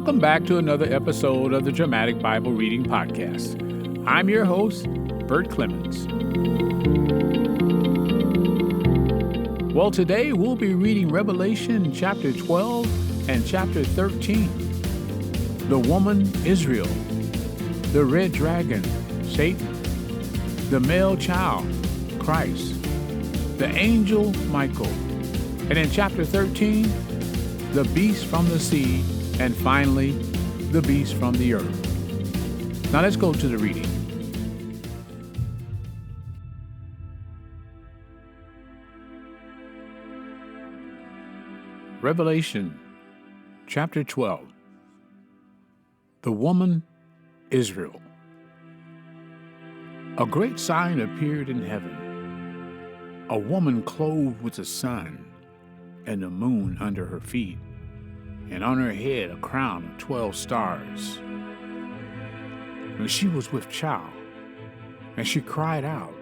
Welcome back to another episode of the Dramatic Bible Reading Podcast. I'm your host, Bert Clemens. Well, today we'll be reading Revelation chapter 12 and chapter 13. The woman, Israel. The red dragon, Satan. The male child, Christ. The angel, Michael. And in chapter 13, the beast from the sea. And finally, the beast from the earth. Now let's go to the reading. Revelation chapter 12. The woman, Israel. A great sign appeared in heaven. A woman clothed with the sun and the moon under her feet, and on her head a crown of 12 stars. And she was with child, and she cried out,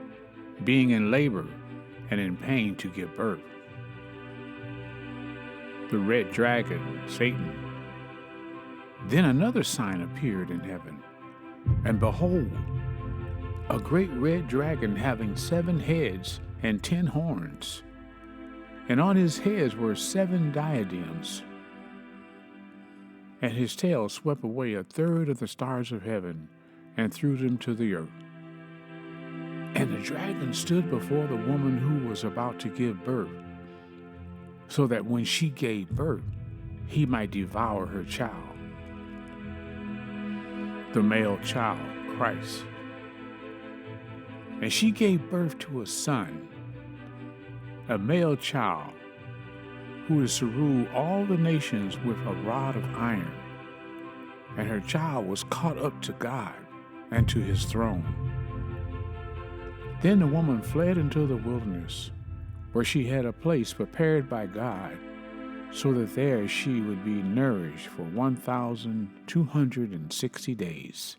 being in labor and in pain to give birth. The red dragon, Satan. Then another sign appeared in heaven, and behold, a great red dragon having 7 heads and 10 horns, and on his heads were 7 diadems. And his tail swept away 1/3 of the stars of heaven and threw them to the earth. And the dragon stood before the woman who was about to give birth, so that when she gave birth, he might devour her child, the male child, Christ. And she gave birth to a son, a male child, who is to rule all the nations with a rod of iron. And her child was caught up to God and to his throne. Then the woman fled into the wilderness, where she had a place prepared by God, so that there she would be nourished for 1,260 days.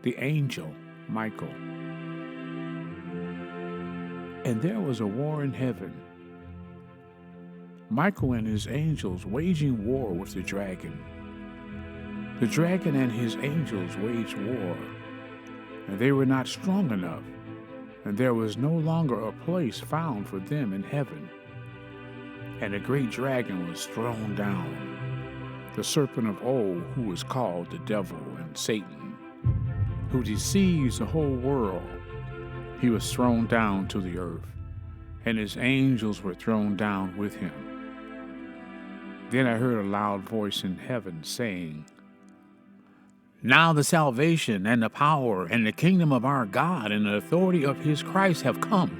The angel, Michael. And there was a war in heaven, Michael and his angels waging war with the dragon. The dragon and his angels waged war, and they were not strong enough, and there was no longer a place found for them in heaven. And the great dragon was thrown down, the serpent of old, who is called the devil and Satan, who deceives the whole world. He was thrown down to the earth, and his angels were thrown down with him. Then I heard a loud voice in heaven saying, "Now the salvation and the power and the kingdom of our God and the authority of his Christ have come,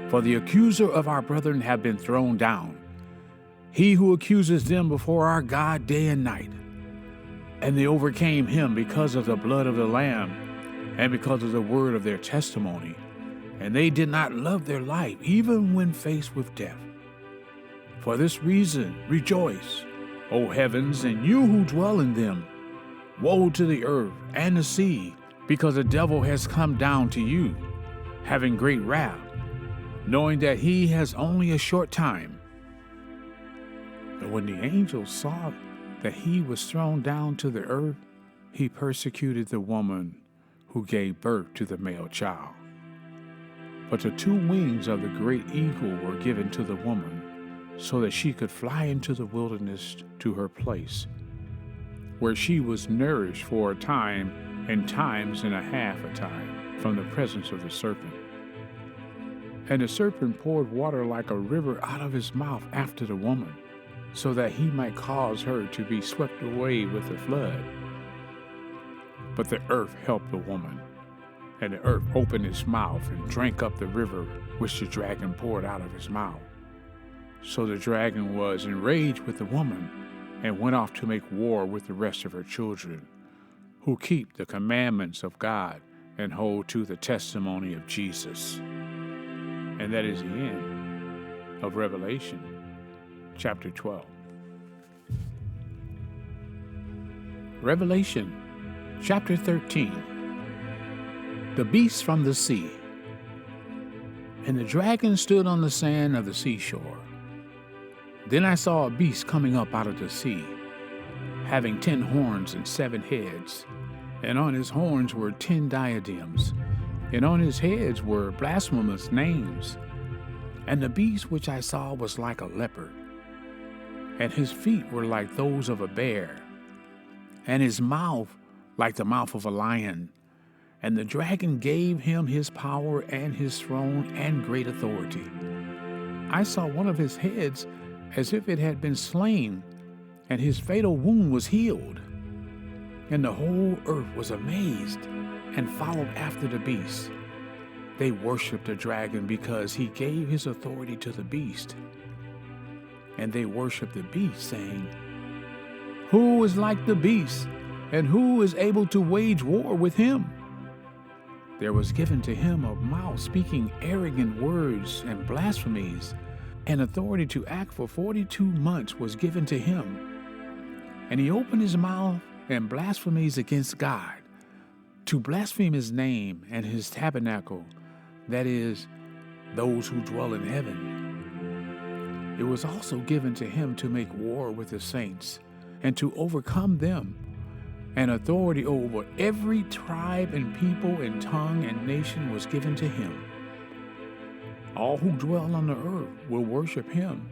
for the accuser of our brethren have been thrown down, he who accuses them before our God day and night. And they overcame him because of the blood of the Lamb and because of the word of their testimony, and they did not love their life even when faced with death. For this reason, rejoice, O heavens, and you who dwell in them. Woe to the earth and the sea, because the devil has come down to you, having great wrath, knowing that he has only a short time." But when the angel saw that he was thrown down to the earth, he persecuted the woman who gave birth to the male child. But the 2 wings of the great eagle were given to the woman, so that she could fly into the wilderness to her place, where she was nourished for a time and times and a half a time from the presence of the serpent. And the serpent poured water like a river out of his mouth after the woman, so that he might cause her to be swept away with the flood. But the earth helped the woman, and the earth opened its mouth and drank up the river which the dragon poured out of his mouth. So the dragon was enraged with the woman and went off to make war with the rest of her children, who keep the commandments of God and hold to the testimony of Jesus. And that is the end of Revelation chapter 12. Revelation chapter 13. The beast from the sea. And the dragon stood on the sand of the seashore, Then I saw a beast coming up out of the sea, having 10 horns and 7 heads, and on his horns were 10 diadems, and on his heads were blasphemous names. And the beast which I saw was like a leopard, and his feet were like those of a bear, and his mouth like the mouth of a lion. And the dragon gave him his power and his throne and great authority. I saw one of his heads as if it had been slain, and his fatal wound was healed. And the whole earth was amazed and followed after the beast. They worshipped the dragon because he gave his authority to the beast. And they worshipped the beast, saying, "Who is like the beast, and who is able to wage war with him?" There was given to him a mouth speaking arrogant words and blasphemies, and authority to act for 42 months was given to him. And he opened his mouth and blasphemies against God, to blaspheme his name and his tabernacle, that is, those who dwell in heaven. It was also given to him to make war with the saints, and to overcome them, and authority over every tribe and people and tongue and nation was given to him. All who dwell on the earth will worship him,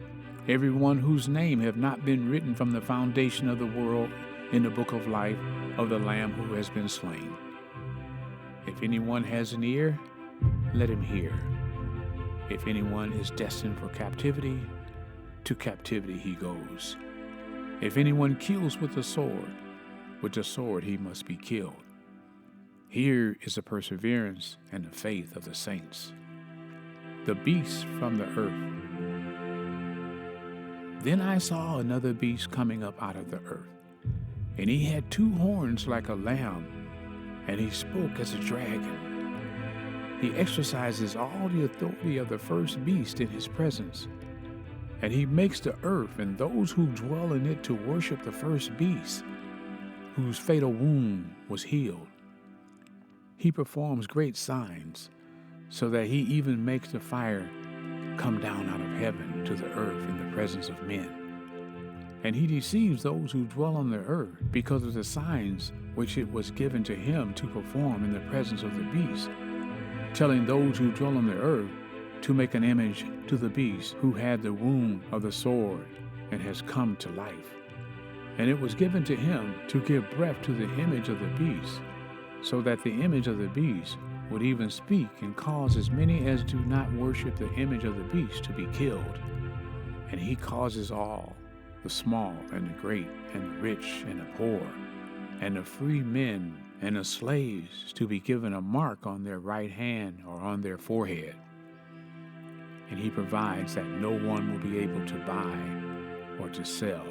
everyone whose name have not been written from the foundation of the world in the book of life of the Lamb who has been slain. If anyone has an ear, let him hear. If anyone is destined for captivity, to captivity he goes. If anyone kills with the sword he must be killed. Here is the perseverance and the faith of the saints. The beast from the earth. Then I saw another beast coming up out of the earth, and he had 2 horns like a lamb, and he spoke as a dragon. He exercises all the authority of the first beast in his presence, and he makes the earth and those who dwell in it to worship the first beast, whose fatal wound was healed. He performs great signs, so that he even makes the fire come down out of heaven to the earth in the presence of men. And he deceives those who dwell on the earth because of the signs which it was given to him to perform in the presence of the beast, telling those who dwell on the earth to make an image to the beast who had the wound of the sword and has come to life. And it was given to him to give breath to the image of the beast, so that the image of the beast would even speak and cause as many as do not worship the image of the beast to be killed. And he causes all, the small and the great and the rich and the poor, and the free men and the slaves to be given a mark on their right hand or on their forehead. And he provides that no one will be able to buy or to sell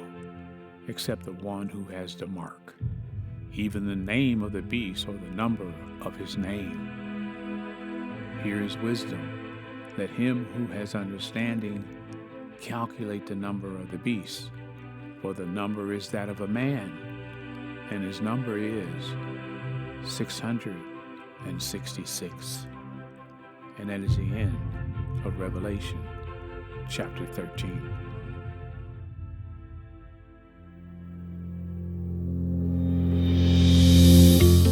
except the one who has the mark, even the name of the beast or the number of his name. Here is wisdom. Let him who has understanding calculate the number of the beast, for the number is that of a man, and his number is 666. And that is the end of Revelation chapter 13.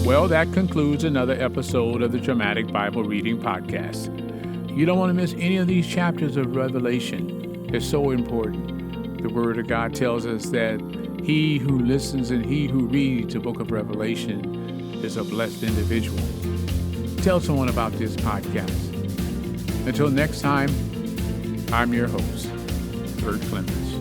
Well, that concludes another episode of the Dramatic Bible Reading Podcast. You don't want to miss any of these chapters of Revelation. They're so important. The Word of God tells us that he who listens and he who reads the book of Revelation is a blessed individual. Tell someone about this podcast. Until next time, I'm your host, Bert Clemens.